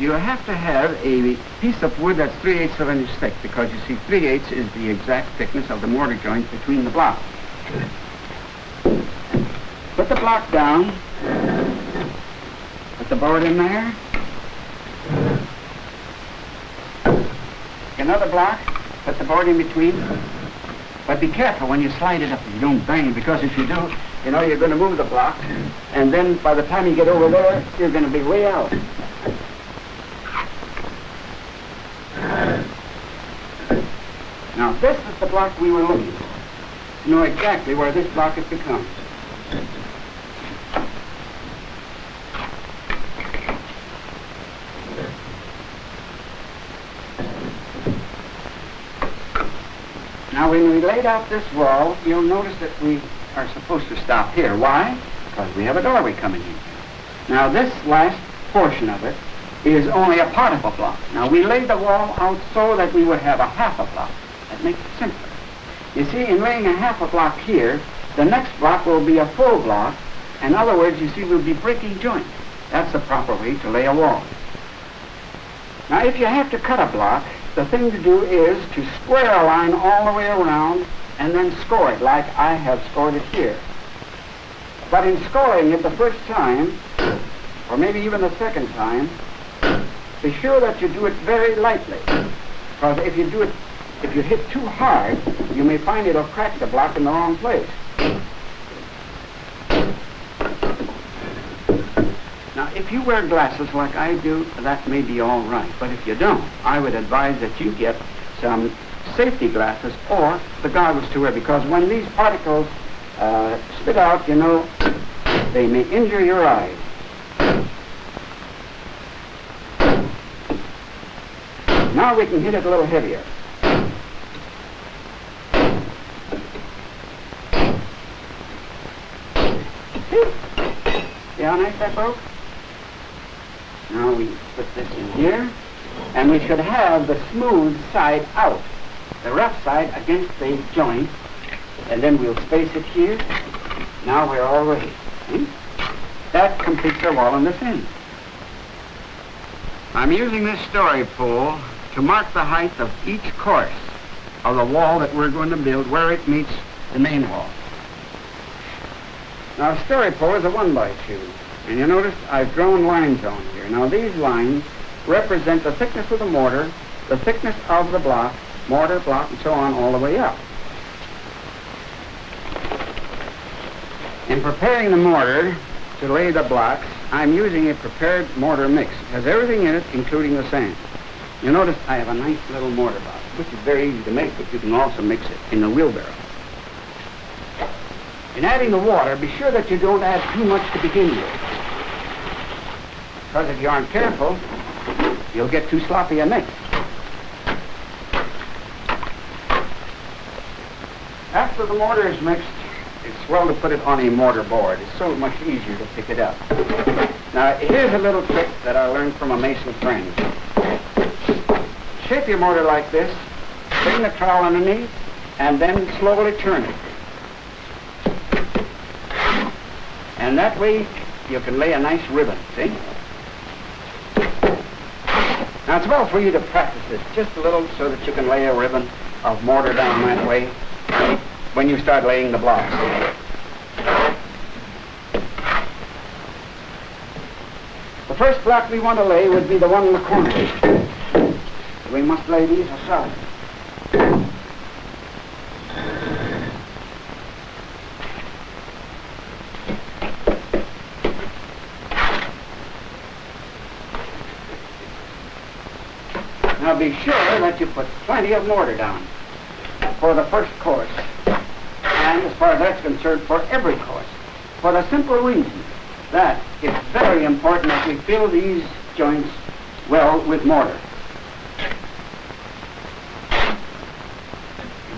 You have to have a piece of wood that's 3/8 of an inch thick, because you see 3/8 is the exact thickness of the mortar joint between the blocks. Put the block down, put the board in there, another block, put the board in between. But be careful when you slide it up, you don't bang, because if you do, you know, you're going to move the block, and then by the time you get over there, you're going to be way out. Now, this is the block we were looking for. You know exactly where this block is to come. Now, when we laid out this wall, you'll notice that we are supposed to stop here. Why? Because we have a doorway coming in. Now, this last portion of it is only a part of a block. Now, we laid the wall out so that we would have a half a block. That makes it simpler. You see, in laying a half a block here, the next block will be a full block. In other words, you see, we'll be breaking joints. That's the proper way to lay a wall. Now, if you have to cut a block, the thing to do is to square a line all the way around and then score it like I have scored it here. But in scoring it the first time, or maybe even the second time, be sure that you do it very lightly. Because if you hit too hard, you may find it'll crack the block in the wrong place. Now, if you wear glasses like I do, that may be all right. But if you don't, I would advise that you get some safety glasses or the goggles to wear, because when these particles spit out, you know, they may injure your eyes. In Now we can hit it a little heavier. See how nice that broke? Now we put this in here, and we should have the smooth side out, the rough side against the joint, and then we'll space it here. Now we're all ready. See? That completes our wall on this end. I'm using this story pole to mark the height of each course of the wall that we're going to build where it meets the main wall. Now, a story pole is a 1x2, and you notice I've drawn lines on here. Now, these lines represent the thickness of the mortar, the thickness of the block, mortar, block, and so on all the way up. In preparing the mortar to lay the blocks, I'm using a prepared mortar mix. It has everything in it, including the sand. You notice I have a nice little mortar box, which is very easy to make, but you can also mix it in the wheelbarrow. In adding the water, be sure that you don't add too much to begin with. Because if you aren't careful, you'll get too sloppy a mix. After the mortar is mixed, it's well to put it on a mortar board. It's so much easier to pick it up. Now, here's a little trick that I learned from a mason friend. Shape your mortar like this, bring the trowel underneath, and then slowly turn it. And that way, you can lay a nice ribbon, see? Now, it's well for you to practice this just a little so that you can lay a ribbon of mortar down that way when you start laying the blocks. The first block we want to lay would be the one in the corner. We must lay these aside. Now be sure that you put plenty of mortar down for the first course, and as far as that's concerned, for every course, for the simple reason that it's very important that we fill these joints well with mortar.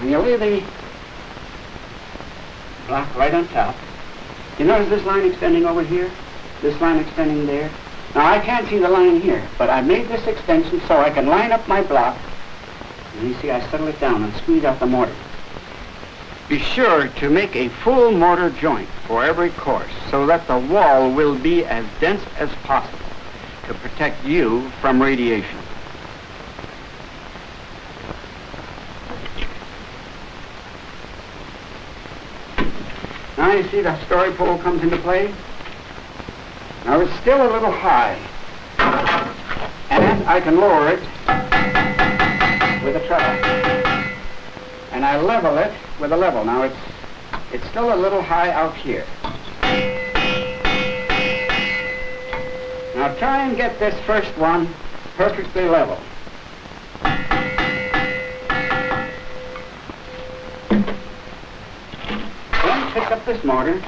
When you lay the block right on top, you notice this line extending over here, this line extending there. Now, I can't see the line here, but I made this extension so I can line up my block. And you see, I settle it down and squeeze out the mortar. Be sure to make a full mortar joint for every course so that the wall will be as dense as possible to protect you from radiation. Now you see the story pole comes into play. Now it's still a little high, and I can lower it with a trowel. And I level it with a level. Now it's still a little high out here. Now try and get this first one perfectly level. Then pick up this mortar.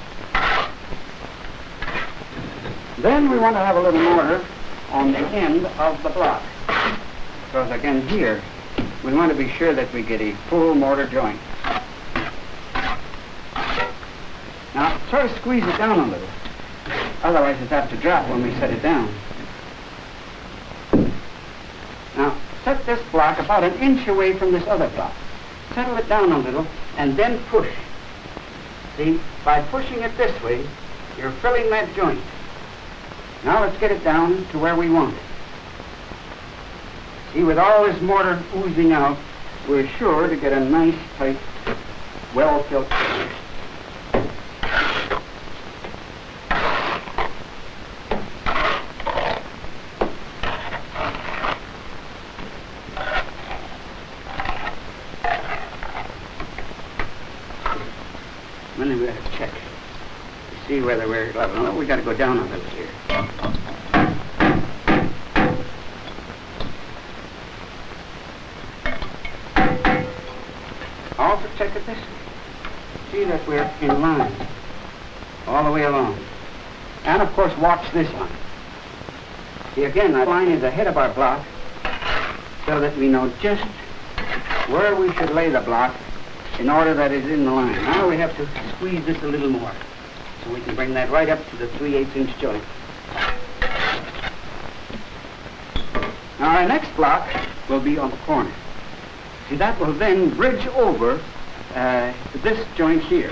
Then we want to have a little mortar on the end of the block. Because again here, we want to be sure that we get a full mortar joint. Now try to squeeze it down a little. Otherwise it's apt to drop when we set it down. Now set this block about an inch away from this other block. Settle it down a little and then push. See, by pushing it this way, you're filling that joint. Now let's get it down to where we want it. See, with all this mortar oozing out, we're sure to get a nice, tight, well-filled joint. Then we have to check to see whether we're level. No, we got to go down a little here. Also check it this way. See that we're in line all the way along. And of course watch this line. See again, that line is ahead of our block, so that we know just where we should lay the block in order that it's in the line. Now we have to squeeze this a little more so we can bring that right up to the 3/8-inch joint. Now our next block will be on the corner. See, that will then bridge over this joint here.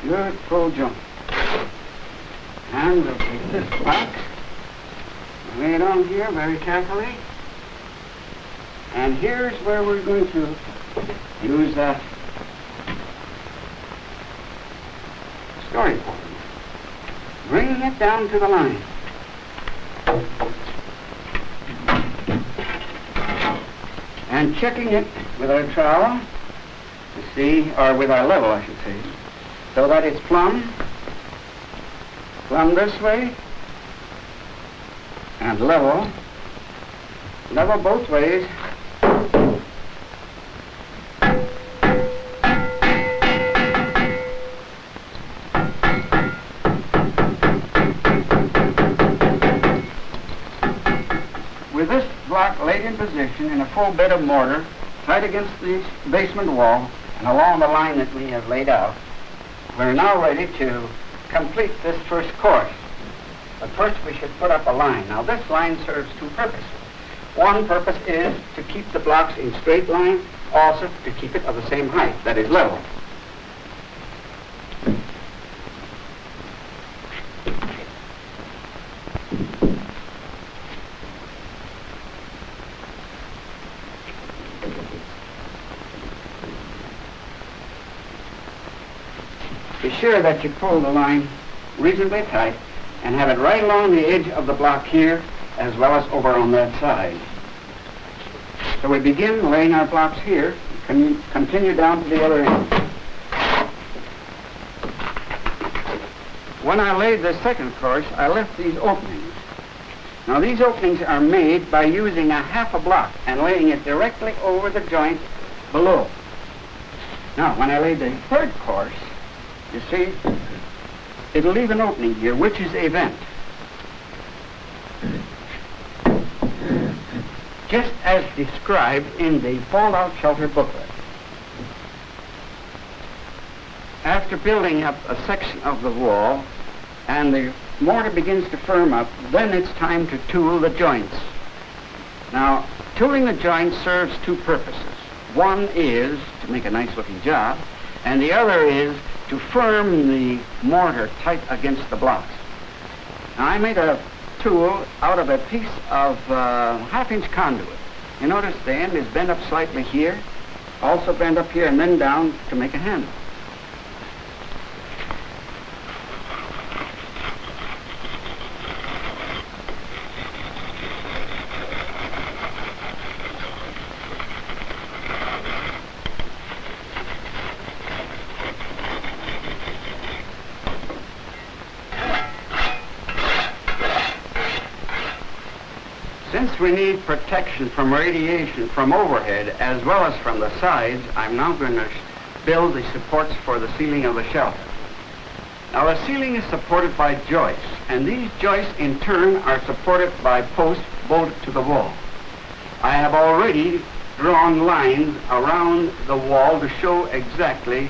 Good full joint. And we'll take this block, lay it on here very carefully. And here's where we're going to use a story board. Bringing it down to the line. And checking it with our trowel to see, or with our level I should say, so that it's plumb this way, and level both ways. With this block laid in position in a full bed of mortar, tight against the basement wall, and along the line that we have laid out, we're now ready to complete this first course. But first we should put up a line. Now this line serves two purposes. One purpose is to keep the blocks in straight line, also to keep it of the same height, that is level. Be sure that you pull the line reasonably tight and have it right along the edge of the block here as well as over on that side. So we begin laying our blocks here and continue down to the other end. When I laid the second course, I left these openings. Now these openings are made by using a half a block and laying it directly over the joint below. Now when I laid the third course, you see, it'll leave an opening here, which is a vent. Just as described in the fallout shelter booklet. After building up a section of the wall and the mortar begins to firm up, then it's time to tool the joints. Now, tooling the joints serves two purposes. One is to make a nice looking job, and the other is to firm the mortar tight against the blocks. Now I made a tool out of a piece of half-inch conduit. You notice the end is bent up slightly here, also bent up here and then down to make a handle. Since we need protection from radiation from overhead as well as from the sides, I'm now going to build the supports for the ceiling of the shelter. Now the ceiling is supported by joists, and these joists in turn are supported by posts bolted to the wall. I have already drawn lines around the wall to show exactly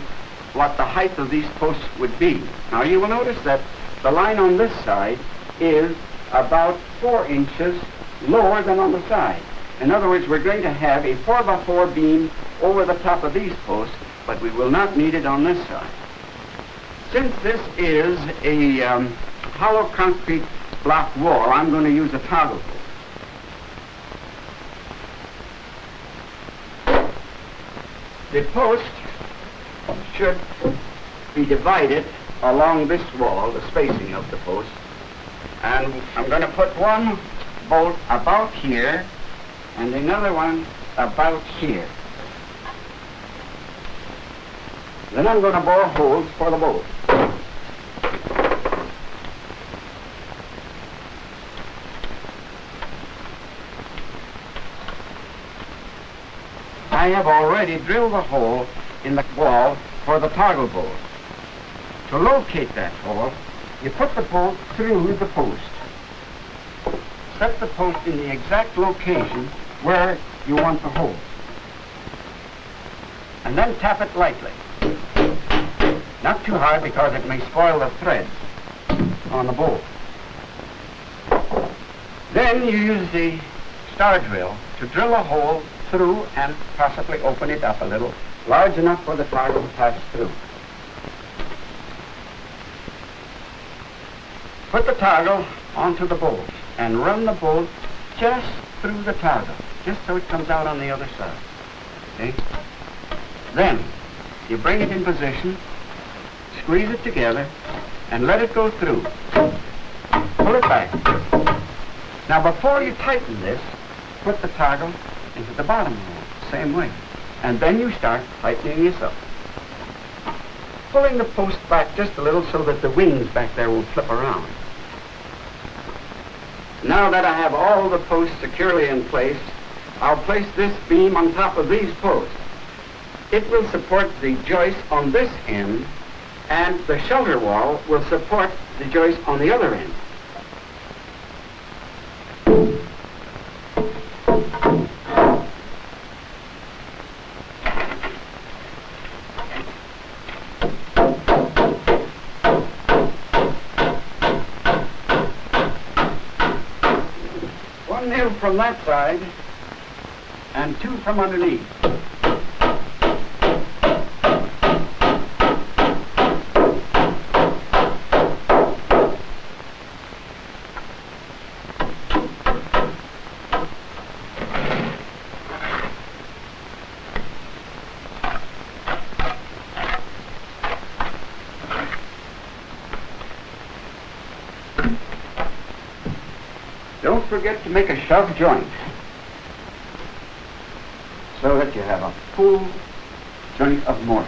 what the height of these posts would be. Now you will notice that the line on this side is about 4 inches lower than on the side. In other words, we're going to have a 4x4 beam over the top of these posts, but we will not need it on this side. Since this is a hollow concrete block wall, I'm going to use a toggle post. The post should be divided along this wall, the spacing of the post, and I'm going to put one bolt about here and another one about here. Then I'm going to bore holes for the bolt. I have already drilled a hole in the wall for the toggle bolt. To locate that hole, you put the bolt through the post. Set the post in the exact location where you want the hole. And then tap it lightly. Not too hard because it may spoil the threads on the bolt. Then you use the star drill to drill a hole through and possibly open it up a little, large enough for the toggle to pass through. Put the toggle onto the bolt and run the bolt just through the toggle, just so it comes out on the other side. Okay? Then you bring it in position, squeeze it together, and let it go through. Pull it back. Now before you tighten this, put the toggle into the bottom hole, same way. And then you start tightening this up. Pulling the post back just a little so that the wings back there will flip around. Now that I have all the posts securely in place, I'll place this beam on top of these posts. It will support the joist on this end, and the shelter wall will support the joist on the other end. One nail from that side and two from underneath. Don't forget to make a shove joint so that you have a full joint of mortar.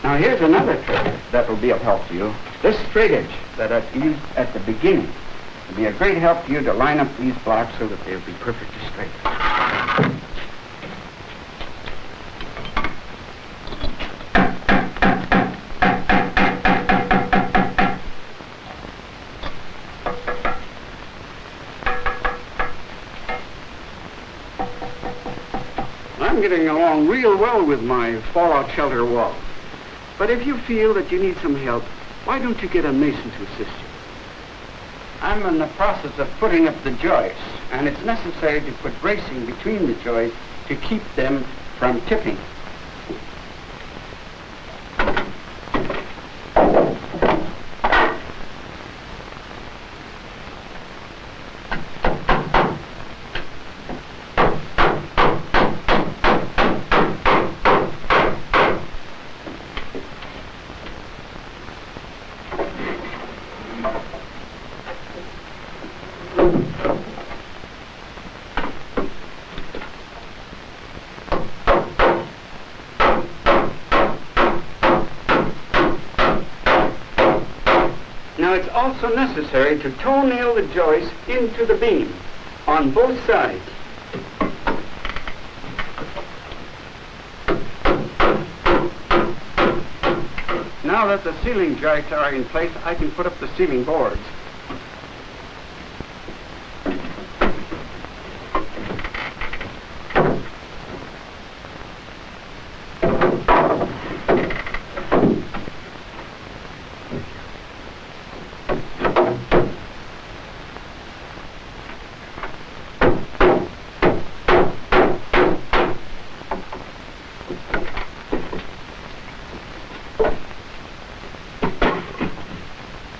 Now here's another trick that will be of help to you. This straight edge that I've used at the beginning will be a great help to you to line up these blocks so that they'll be perfectly straight. I'm getting along real well with my fallout shelter wall. But if you feel that you need some help, why don't you get a mason to assist you? I'm in the process of putting up the joists, and it's necessary to put bracing between the joists to keep them from tipping. Now it's also necessary to toe nail the joist into the beam on both sides. Now that the ceiling joists are in place, I can put up the ceiling boards.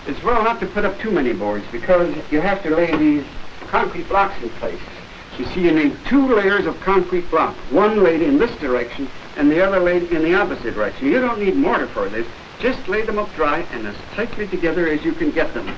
It's well not to put up too many boards because you have to lay these concrete blocks in place. You see, you need 2 layers of concrete block, one laid in this direction and the other laid in the opposite direction. You don't need mortar for this. Just lay them up dry and as tightly together as you can get them.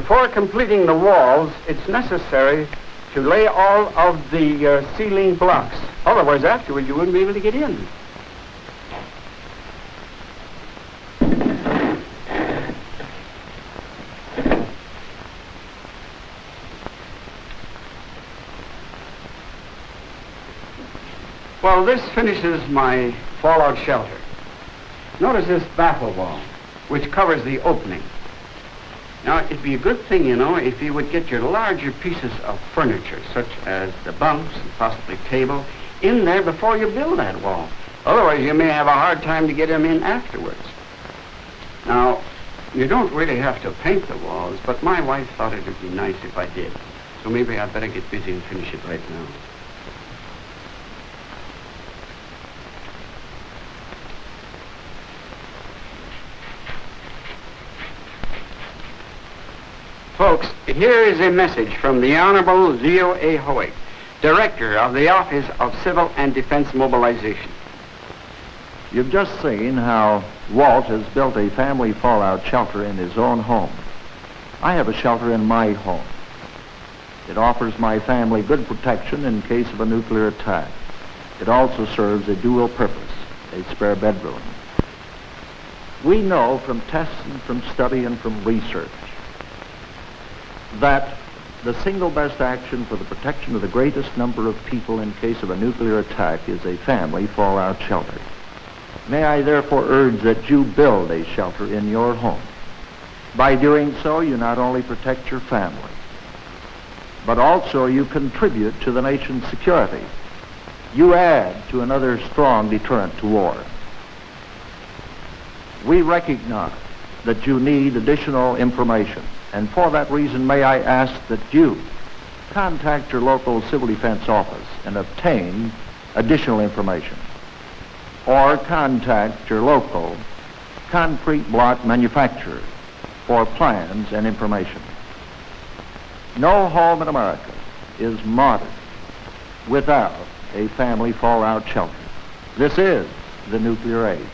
Before completing the walls, it's necessary to lay all of the ceiling blocks. Otherwise, afterwards, you wouldn't be able to get in. Well, this finishes my fallout shelter. Notice this baffle wall, which covers the opening. Now, it'd be a good thing, you know, if you would get your larger pieces of furniture, such as the bunks and possibly table, in there before you build that wall. Otherwise, you may have a hard time to get them in afterwards. Now, you don't really have to paint the walls, but my wife thought it would be nice if I did. So maybe I'd better get busy and finish it right now. Folks, here is a message from the Honorable Zio A. Howick, Director of the Office of Civil and Defense Mobilization. You've just seen how Walt has built a family fallout shelter in his own home. I have a shelter in my home. It offers my family good protection in case of a nuclear attack. It also serves a dual purpose, a spare bedroom. We know from tests and from study and from research that the single best action for the protection of the greatest number of people in case of a nuclear attack is a family fallout shelter. May I therefore urge that you build a shelter in your home. By doing so, you not only protect your family, but also you contribute to the nation's security. You add to another strong deterrent to war. We recognize that you need additional information. And for that reason, may I ask that you contact your local civil defense office and obtain additional information, or contact your local concrete block manufacturer for plans and information. No home in America is modern without a family fallout shelter. This is the nuclear age.